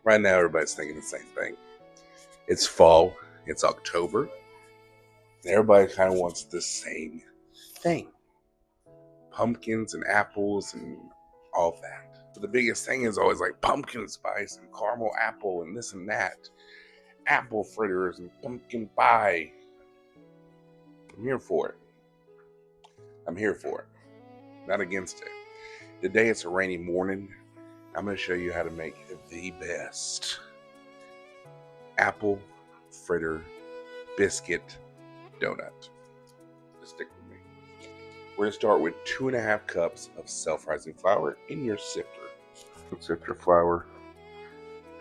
Right now, everybody's thinking the same thing. It's fall, it's October, and everybody kind of wants the same thing. Pumpkins and apples and all that. But the biggest thing is always like pumpkin spice and caramel apple and this and that. Apple fritters and pumpkin pie. I'm here for it. I'm here for it. Not against it. Today it's a rainy morning. I'm going to show you how to make the best apple fritter biscuit donut. Just stick with me. We're going to start with 2.5 cups of self-rising flour in your sifter. Sift your flour.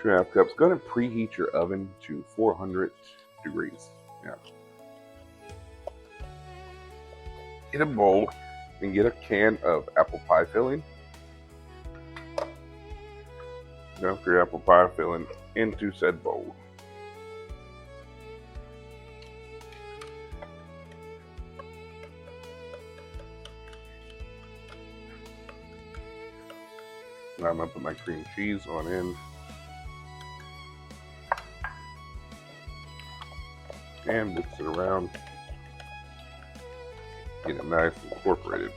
2.5 cups. Go ahead and preheat your oven to 400 degrees. Yeah. Get a bowl and get a can of apple pie filling. Dump your apple pie filling into said bowl. Now I'm going to put my cream cheese on in. And mix it around. Get it nice and incorporated.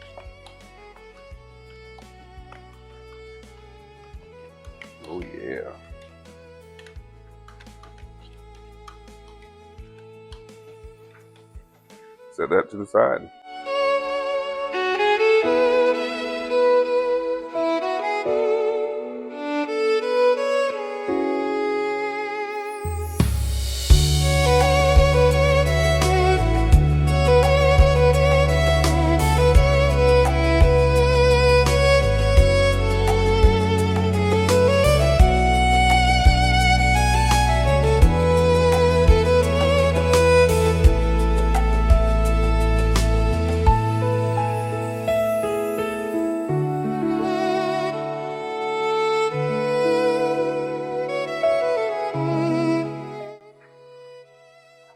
Oh yeah. Set that to the side.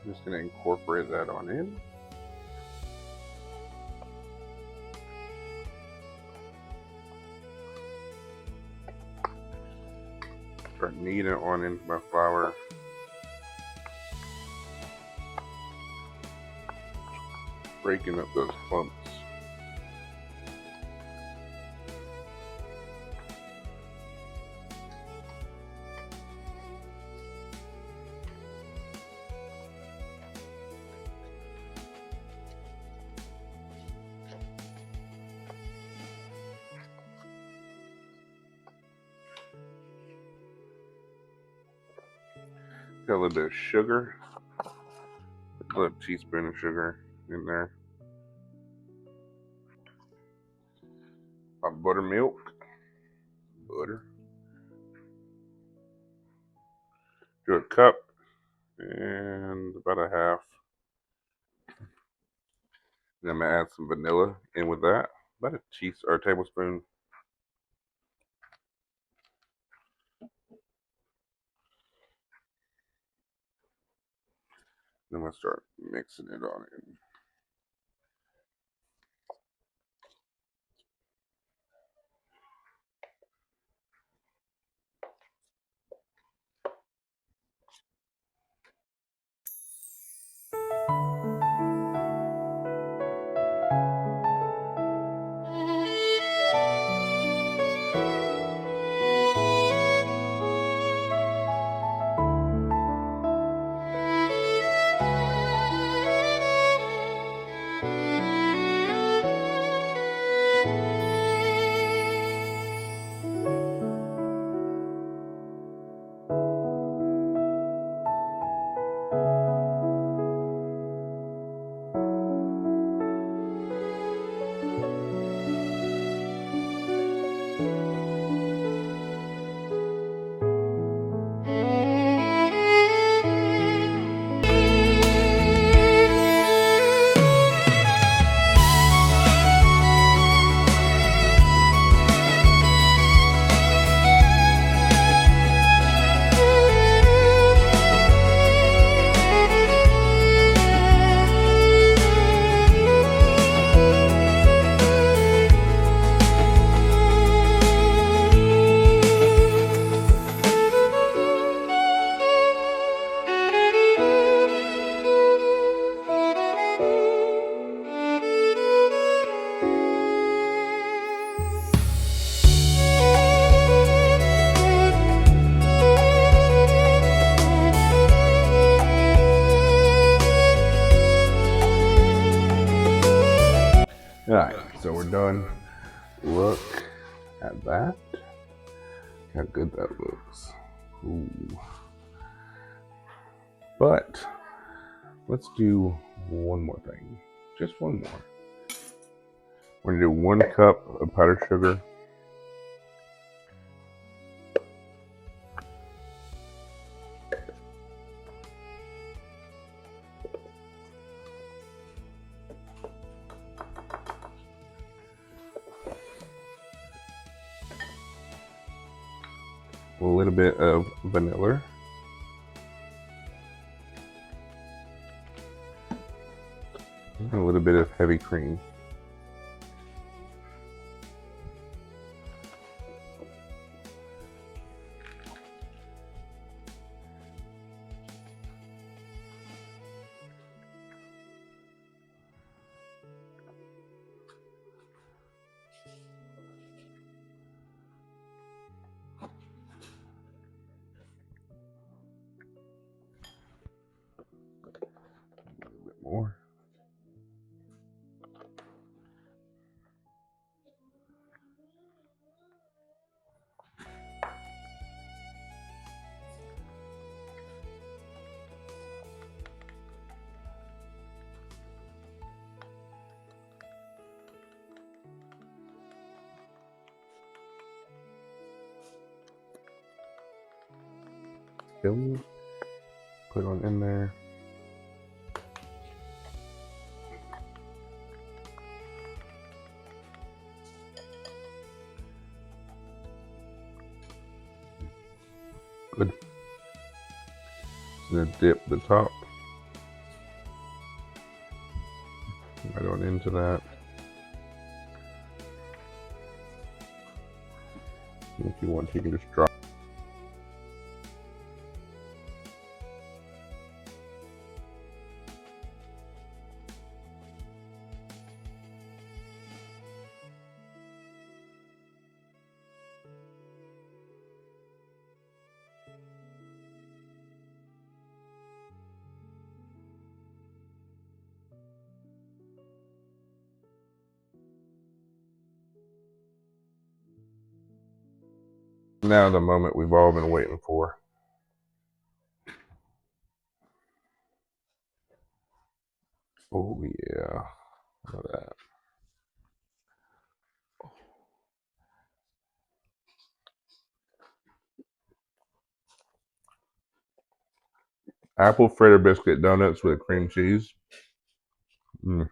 I'm just going to incorporate that on in. Start kneading it on into my flour. Breaking up those clumps. Got a little bit of sugar. A little teaspoon of sugar in there. My buttermilk. Butter. Do a cup and about a half. Then I'm gonna add some vanilla in with that. About a tablespoon. Then I'm gonna start mixing it on in. we're done. Look at that. How good that looks. Ooh. But let's do one more thing. Just one more. We're gonna do 1 cup of powdered sugar. A little bit of vanilla. And a little bit of heavy cream. A little bit more. Filling, put on in there. Good. Then dip the top right on into that. And if you want, you can just drop. Now the moment we've all been waiting for. Oh yeah, look at that. Apple fritter biscuit donuts with cream cheese. Mm.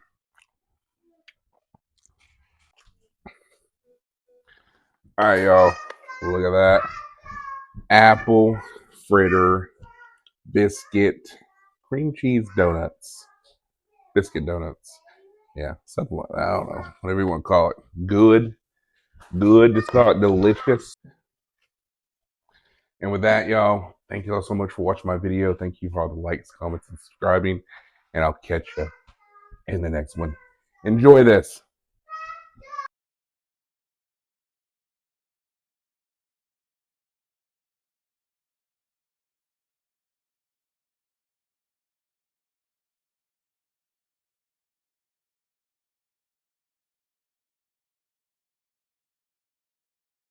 All right, y'all. Look at that. Apple fritter biscuit cream cheese donuts. Biscuit donuts. Yeah, something like that. I don't know. Whatever you want to call it. Good. Good. Just call it delicious. And with that, y'all, thank you all so much for watching my video. Thank you for all the likes, comments, and subscribing. And I'll catch you in the next one. Enjoy this.